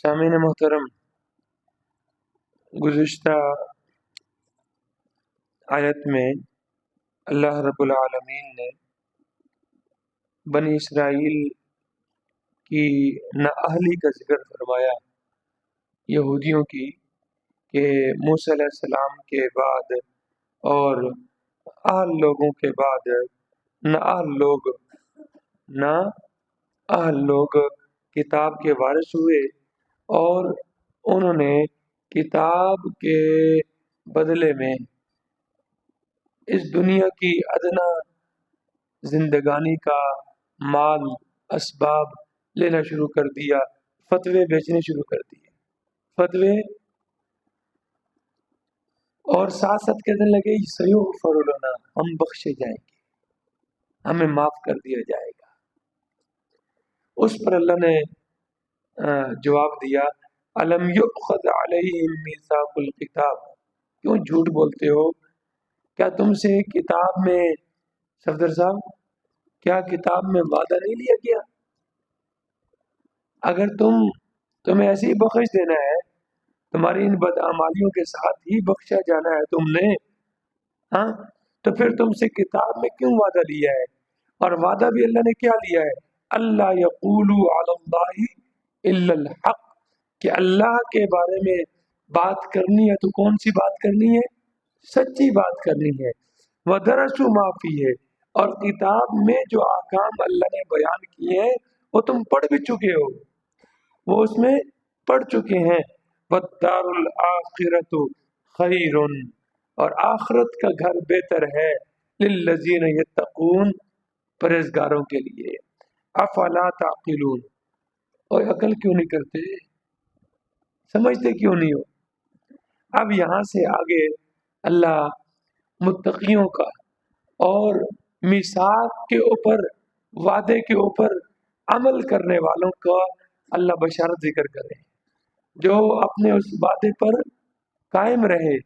سامعین محترم، گزشتہ آیت میں اللہ رب العالمین نے بنی اسرائیل کی نااہلی کا ذکر فرمایا، یہودیوں کی، کہ موسیٰ علیہ السلام کے بعد اور اہل لوگوں کے بعد نااہل لوگ کتاب کے وارث ہوئے، اور انہوں نے کتاب کے بدلے میں اس دنیا کی ادنا زندگانی کا مال، اسباب لینا شروع کر دیا، فتوے بیچنے شروع کر دیے، فتوے، اور ساتھ ساتھ کہنے لگے سیغفر لنا، ہم بخشے جائیں گے، ہمیں معاف کر دیا جائے گا۔ اس پر اللہ نے جواب دیا، الم یؤخذ علیہم میثاق الکتاب، کیوں جھوٹ بولتے ہو؟ کیا تم سے کتاب میں، صفدر صاحب، کیا کتاب میں وعدہ نہیں لیا گیا؟ اگر تمہیں ایسی ہی بخش دینا ہے، تمہاری ان بدعمالیوں کے ساتھ ہی بخشا جانا ہے تم نے، ہاں، تو پھر تم سے کتاب میں کیوں وعدہ لیا ہے؟ اور وعدہ بھی اللہ نے کیا لیا ہے؟ اللہ یقولوا علی اللہ الا الحق، کہ اللہ کے بارے میں بات کرنی ہے تو کون سی بات کرنی ہے؟ سچی بات کرنی ہے۔ وَدَرَسُوا مَا فِيهِ، اور کتاب میں جو احکام اللہ نے بیان کیے ہیں وہ تم پڑھ بھی چکے ہو، وہ اس میں پڑھ چکے ہیں۔ وَالدَّارُ الْآخِرَةُ خَيْرٌ، اور آخرت کا گھر بہتر ہے، لِلَّذِينَ يَتَّقُونَ، پرہیزگاروں کے لیے۔ افلا تعقلون، اور عقل کیوں نہیں کرتے؟ سمجھتے کیوں نہیں ہو؟ اب یہاں سے آگے اللہ متقیوں کا اور میثاق کے اوپر، وعدے کے اوپر عمل کرنے والوں کا اللہ بشارت ذکر کرے، جو اپنے اس وعدے پر قائم رہے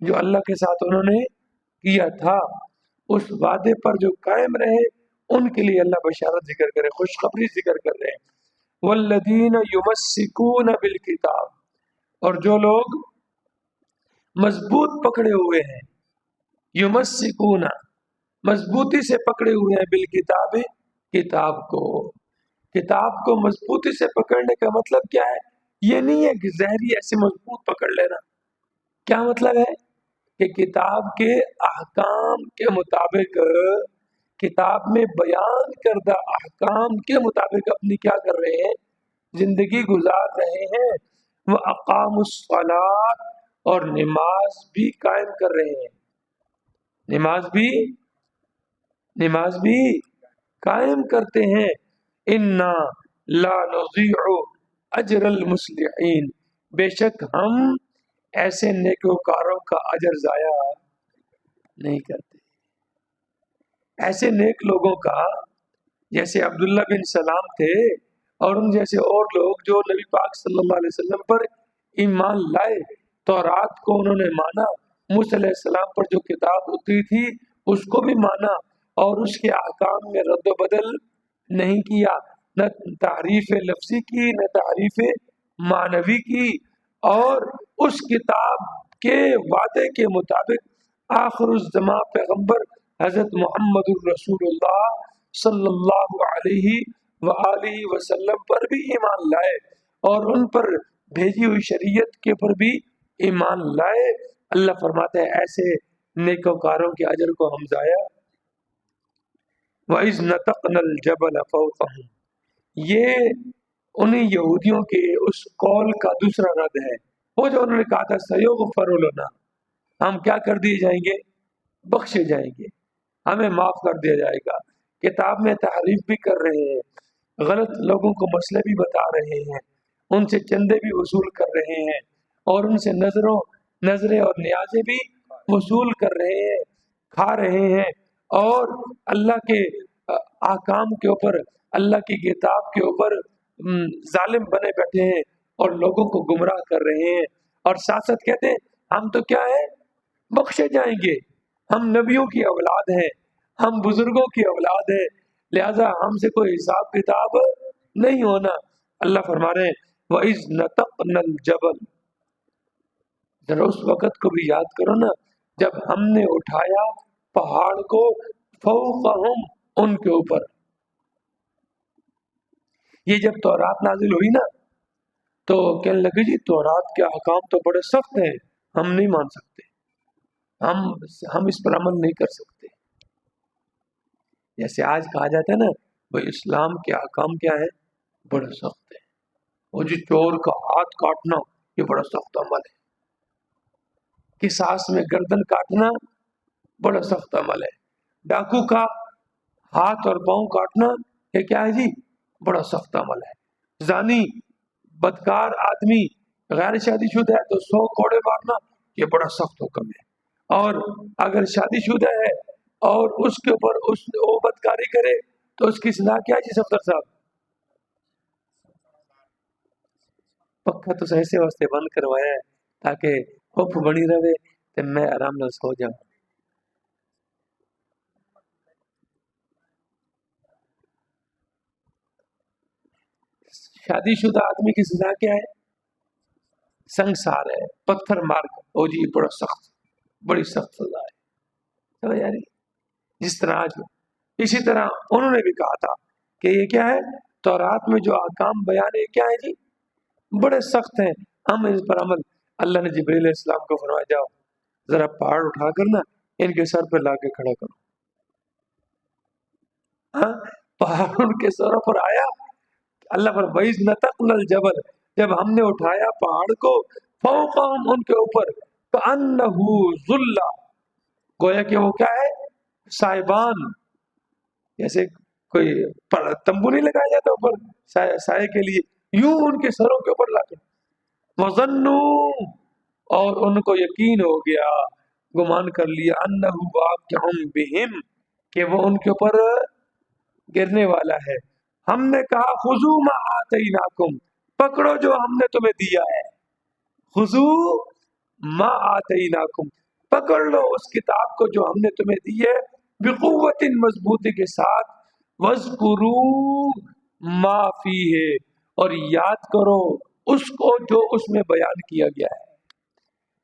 جو اللہ کے ساتھ انہوں نے کیا تھا، اس وعدے پر جو قائم رہے ان کے لیے اللہ بشارت ذکر کرے، خوشخبری ذکر کر رہے ہیں۔ والذین یمسکون بالکتاب، اور جو لوگ مضبوط پکڑے ہوئے ہیں، یمسکون، مضبوطی سے پکڑے ہوئے ہیں، بالکتاب، کتاب کو مضبوطی سے پکڑنے کا مطلب کیا ہے؟ یہ نہیں ہے کہ ظاہری ایسے مضبوط پکڑ لینا۔ کیا مطلب ہے؟ کہ کتاب کے احکام کے مطابق، کتاب میں بیان کردہ احکام کے مطابق اپنی کیا کر رہے ہیں؟ زندگی گزار رہے ہیں۔ وہ اقام الصلاۃ، اور نماز بھی قائم کر رہے ہیں، نماز بھی قائم کرتے ہیں۔ انا لا نضيع اجر المصلحین، بے شک ہم ایسے نیکوکاروں کا اجر ضائع نہیں کرتے، ایسے نیک لوگوں کا، جیسے عبداللہ بن سلام تھے اور ان جیسے اور لوگ جو نبی پاک صلی اللہ علیہ وسلم پر ایمان لائے، تورات کو انہوں نے مانا، موسیٰ علیہ السلام پر جو کتاب اتری تھی اس کو بھی مانا، اور اس کے احکام میں رد و بدل نہیں کیا، نہ تحریف لفظی کی، نہ تحریف معنوی کی، اور اس کتاب کے وعدے کے مطابق آخر الزمان پیغمبر حضرت محمد الرسول اللہ صلی اللہ علیہ وآلہ وسلم پر بھی ایمان لائے، اور ان پر بھیجی ہوئی شریعت کے پر بھی ایمان لائے۔ اللہ فرماتا ہے ایسے نیکوکاروں کے اجر کو ہم ضائع۔ وَإِذْ نَتَقْنَا الْجَبَلَ فَوْقَهُمْ، یہ انہیں یہودیوں کے اس قول کا دوسرا رد ہے، وہ جو انہوں نے کہا تھا سَيُغْفَرُ لَنَا، ہم کیا کر دیے جائیں گے؟ بخشے جائیں گے، ہمیں معاف کر دیا جائے گا۔ کتاب میں تحریف بھی کر رہے ہیں، غلط لوگوں کو مسئلے بھی بتا رہے ہیں، ان سے چندے بھی وصول کر رہے ہیں، اور ان سے نظریں اور نیازیں بھی وصول کر رہے ہیں، کھا رہے ہیں، اور اللہ کے احکام کے اوپر، اللہ کی کتاب کے اوپر ظالم بنے بیٹھے ہیں اور لوگوں کو گمراہ کر رہے ہیں، اور ساتھ ساتھ کہتے ہیں ہم تو کیا ہے؟ بخشے جائیں گے، ہم نبیوں کی اولاد ہیں، ہم بزرگوں کی اولاد ہیں، لہذا ہم سے کوئی حساب کتاب نہیں ہونا۔ اللہ فرما رہے ہیں وَإِذْ نَتَقْنَا الْجَبَلَ، ذرا اس وقت کو بھی یاد کرو نا جب ہم نے اٹھایا پہاڑ کو، فوقہم، ان کے اوپر. یہ جب تورات نازل ہوئی نا تو کہنے لگے جی تورات کے احکام تو بڑے سخت ہیں، ہم نہیں مان سکتے، ہم اس پر عمل نہیں کر سکتے. جیسے آج کہا جاتا ہے نا بھائی اسلام کے احکام کیا ہے، بڑے سخت ہیں. وہ جی چور کا ہاتھ کاٹنا یہ بڑا سخت عمل ہے، قصاص میں گردن کاٹنا بڑا سخت عمل ہے، ڈاکو کا ہاتھ اور پاؤں کاٹنا یہ کیا ہے جی، بڑا سخت عمل ہے. زانی، بدکار آدمی، غیر شادی شدہ ہے تو 100 کوڑے مارنا یہ بڑا سخت حکم ہے. اور اگر شادی شدہ ہے اور اس کے اوپر وہ بدکاری کرے تو اس کی سزا کیا ہے جی صفدر صاحب؟ پکا تو ایسے واسطے بند کروایا ہے تاکہ خوف بنی رہے تو میں آرام سے سو جاؤں. شادی شدہ آدمی کی سزا کیا ہے؟ سنگسار ہے، پتھر مار کر. او جی بڑا سخت، بڑی سخت سزا ہے. سمجھ آ رہی؟ جس طرح آج اسی طرح انہوں نے بھی کہا تھا کہ یہ کیا ہے، تورات میں جو احکام بیان ہے کیا ہے جی، بڑے سخت ہیں، ہم اس پر عمل. اللہ نے جبریل علیہ السلام کو فرمایا جاؤ ذرا پہاڑ اٹھا کر نا ان کے سر پہ لا کے کھڑا کرو. ہاں، پہاڑ ان کے سروں پر آیا. اللہ پر وَإِذْ نَتَقْنَا الْجَبَلَ، جب ہم نے اٹھایا پہاڑ کو، فوقہم، ان کے اوپر، كَأَنَّهُ ظُلَّ، گویا کہ وہ کیا ہے، سائبان. جیسے کوئی تمبو نہیں لگایا جاتا اوپر سائے کے لیے، یوں ان کے سروں کے اوپر لا کے. وَظَنُّوا، اور ان کو یقین ہو گیا، گمان کر لیا، انہ واقع بہم، کہ وہ ان کے اوپر گرنے والا ہے. ہم نے کہا خذوا ما آتیناکم، پکڑو جو ہم نے تمہیں دیا ہے. خذوا ما آتیناکم، پکڑ لو اس کتاب کو جو ہم نے تمہیں دی ہے، بقوت، مضبوطی کے ساتھ. وَاذْکُرُوا ما فیہ، اور یاد کرو اس کو جو اس میں بیان کیا گیا ہے،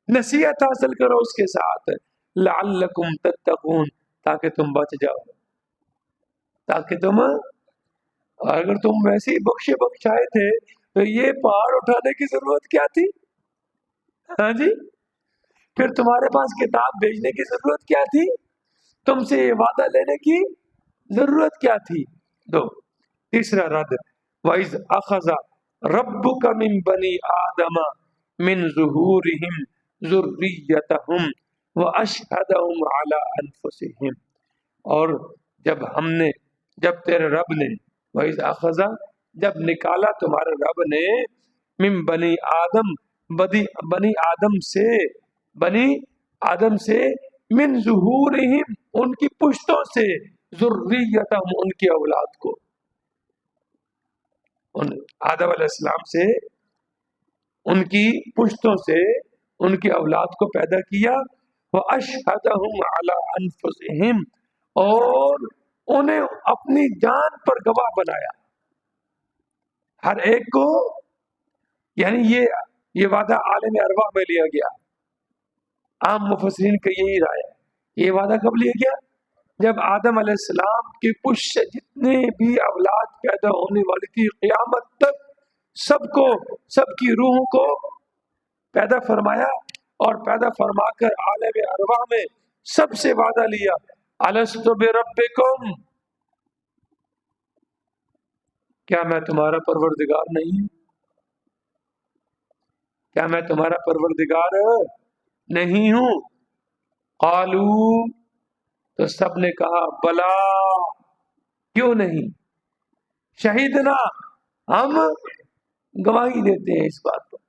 نصیحت حاصل کرو اس کے ساتھ. لعلکم تتقون، تاکہ تم بچ جاؤ، تاکہ تم، اگر تم ویسے ہی بخشے بخشائے تھے تو یہ پہاڑ اٹھانے کی ضرورت کیا تھی؟ ہاں جی، پھر تمہارے پاس کتاب بھیجنے کی ضرورت کیا تھی؟ تم سے یہ وعدہ لینے کی ضرورت کیا تھی؟ دو. تیسرا رد، وَإِذْ أَخَذَ رَبُّكَ مِن بَنِي آدَمَ مِن ظُهُورِهِمْ ذُرِّيَّتَهُمْ وَأَشْهَدَهُمْ عَلَىٰ أَنفُسِهِمْ، اور جب تیرے رب نے، وَإِذْ أَخَذَ، جب نکالا تمہارے رب نے، من بنی آدم، بنی آدم سے، من ظہورہم، ان کی پشتوں سے، ذریتہم، ان کی اولاد کو، ان آدم علیہ السلام سے، ان کی پشتوں سے ان کی اولاد کو پیدا کیا. وَأَشْهَدَهُمْ عَلَىٰ أَنفُسِهِمْ، اور انہیں اپنی جان پر گواہ بنایا، ہر ایک کو. یعنی یہ وعدہ عالم ارواح میں لیا گیا. عام مفسرین کا یہی رائے ہے. یہ وعدہ کب لیا گیا؟ جب آدم علیہ السلام کی پشت سے جتنے بھی اولاد پیدا ہونے والی تھی قیامت تک، سب کو، سب کی روحوں کو پیدا فرمایا، اور پیدا فرما کر عالم ارواح میں سب سے وعدہ لیا، الست بربکم، کیا میں تمہارا پروردگار نہیں ہوں؟ کیا میں تمہارا پروردگار نہیں ہوں؟ قالو، تو سب نے کہا بلا، کیوں نہیں، شہیدنا، ہم گواہی دیتے ہیں اس بات پر،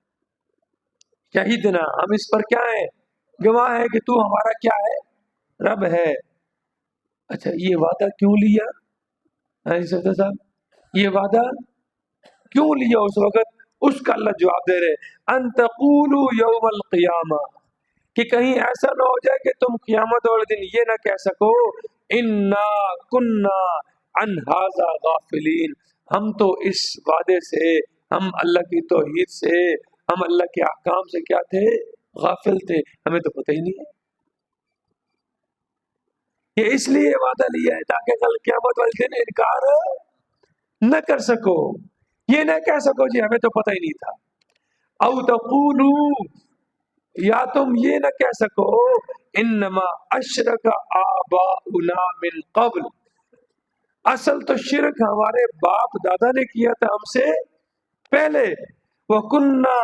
شہیدنا، ہم اس پر کیا ہے، گواہ ہے کہ تو ہمارا کیا ہے، رب ہے. اچھا یہ وعدہ کیوں لیا؟ سردار صاحب یہ وعدہ کیوں لیا اس وقت؟ اس کا اللہ جواب دے رہے، ان تقولوا یوم القیامہ، کہ کہیں ایسا نہ ہو جائے کہ تم قیامت والے دن یہ نہ کہہ سکو، انا کنا عن ھذا غافلین، ہم تو اس وعدے سے، ہم اللہ کی توحید سے، ہم اللہ کے احکام سے کیا تھے؟ غافل تھے، ہمیں تو پتہ ہی نہیں ہے۔ یہ اس لیے وعدہ لیا ہے تاکہ کل قیامت والے دن انکار نہ کر سکو، یہ نہ کہہ سکو جی ہمیں تو پتہ ہی نہیں تھا۔ او تقولو، یا تم یہ نہ کہہ سکو انما اشرک آباؤنا من قبل، اصل تو شرک ہمارے باپ دادا نے کیا تھا ہم سے پہلے، وَكُنَّا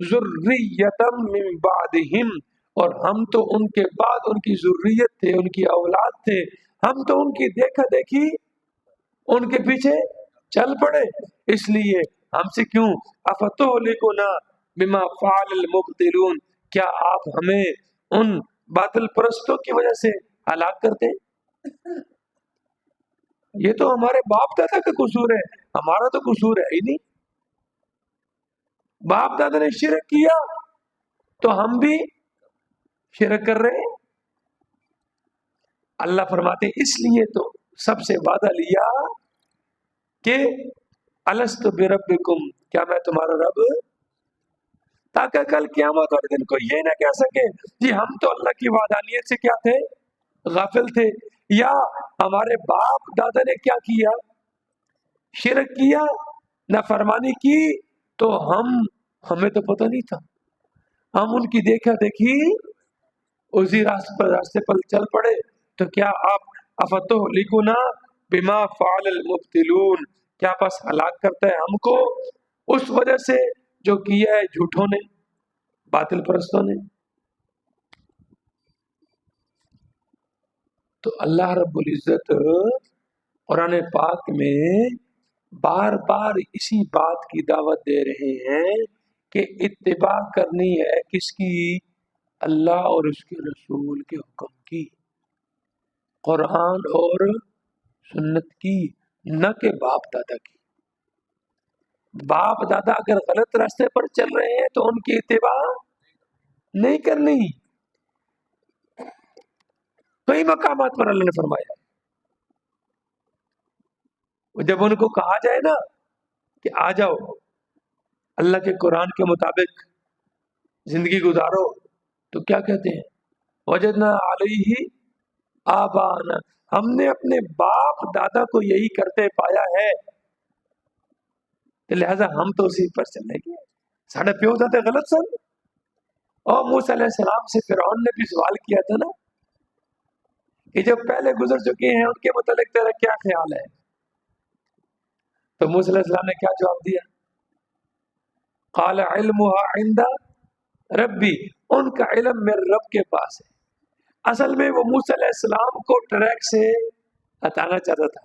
ذُرِّيَّةً مِّن بَعْدِهِمْ، اور ہم تو ان کے بعد ان کی ذریت تھے، ان کی اولاد تھے، ہم تو ان کی دیکھا دیکھی ان کے پیچھے چل پڑے، اس لیے ہم سے کیوں؟ اَفَتُهْلِكُنَا بِمَا فَعَلَ الْمُبْطِلُونَ، کیا آپ ہمیں ان باطل پرستوں کی وجہ سے ہلاک کرتے؟ یہ تو ہمارے باپ دادا کا قصور ہے، ہمارا تو قصور ہے ہی نہیں۔ باپ دادا نے شرک کیا تو ہم بھی شرک کر رہے ہیں۔ اللہ فرماتے اس لیے تو سب سے وعدہ لیا کہ الست بربکم، کیا میں تمہارا رب؟ تاکہ کل قیامت والے دن کو یہ نہ کہہ سکے جی ہم تو اللہ کی وعدانیت سے کیا تھے؟ غافل تھے، یا ہمارے باپ دادا نے کیا کیا؟ شرک کیا، نافرمانی کی، تو ہمیں تو پتہ نہیں تھا، ہم ان کی دیکھا دیکھی اسی راستے پر چل پڑے، تو کیا آپ افتہلکنا بما فعل المبطلون، کیا بس ہلاک کرتا ہے ہم کو اس وجہ سے جو کیا ہے جھوٹوں نے، باطل پرستوں نے؟ تو اللہ رب العزت قرآن پاک میں بار بار اسی بات کی دعوت دے رہے ہیں کہ اتباع کرنی ہے کس کی؟ اللہ اور اس کے رسول کے حکم کی، قرآن اور سنت کی، نہ کہ باپ دادا کی۔ باپ دادا اگر غلط راستے پر چل رہے ہیں تو ان کی اتباع نہیں کرنی۔ کئی مقامات پر اللہ نے فرمایا، جب ان کو کہا جائے نا کہ آ جاؤ اللہ کے قرآن کے مطابق زندگی گزارو، تو کیا کہتے ہیں؟ وجدنا علیہ آبانا، ہم نے اپنے باپ دادا کو یہی کرتے پایا ہے، لہذا ہم تو اسی پر چلیں گے۔ ساڑھے پیو دادا غلط سن، اور موسیٰ علیہ السلام سے فرعون نے بھی سوال کیا تھا نا کہ جو پہلے گزر چکے ہیں ان کے متعلق تیرا کیا خیال ہے؟ تو موسیٰ علیہ السلام نے کیا جواب دیا؟ قال علمها عند ربی، ان کا علم میرے رب کے پاس ہے۔ اصل میں وہ موسیٰ علیہ السلام کو ٹریک سے ہٹانا چاہتا تھا،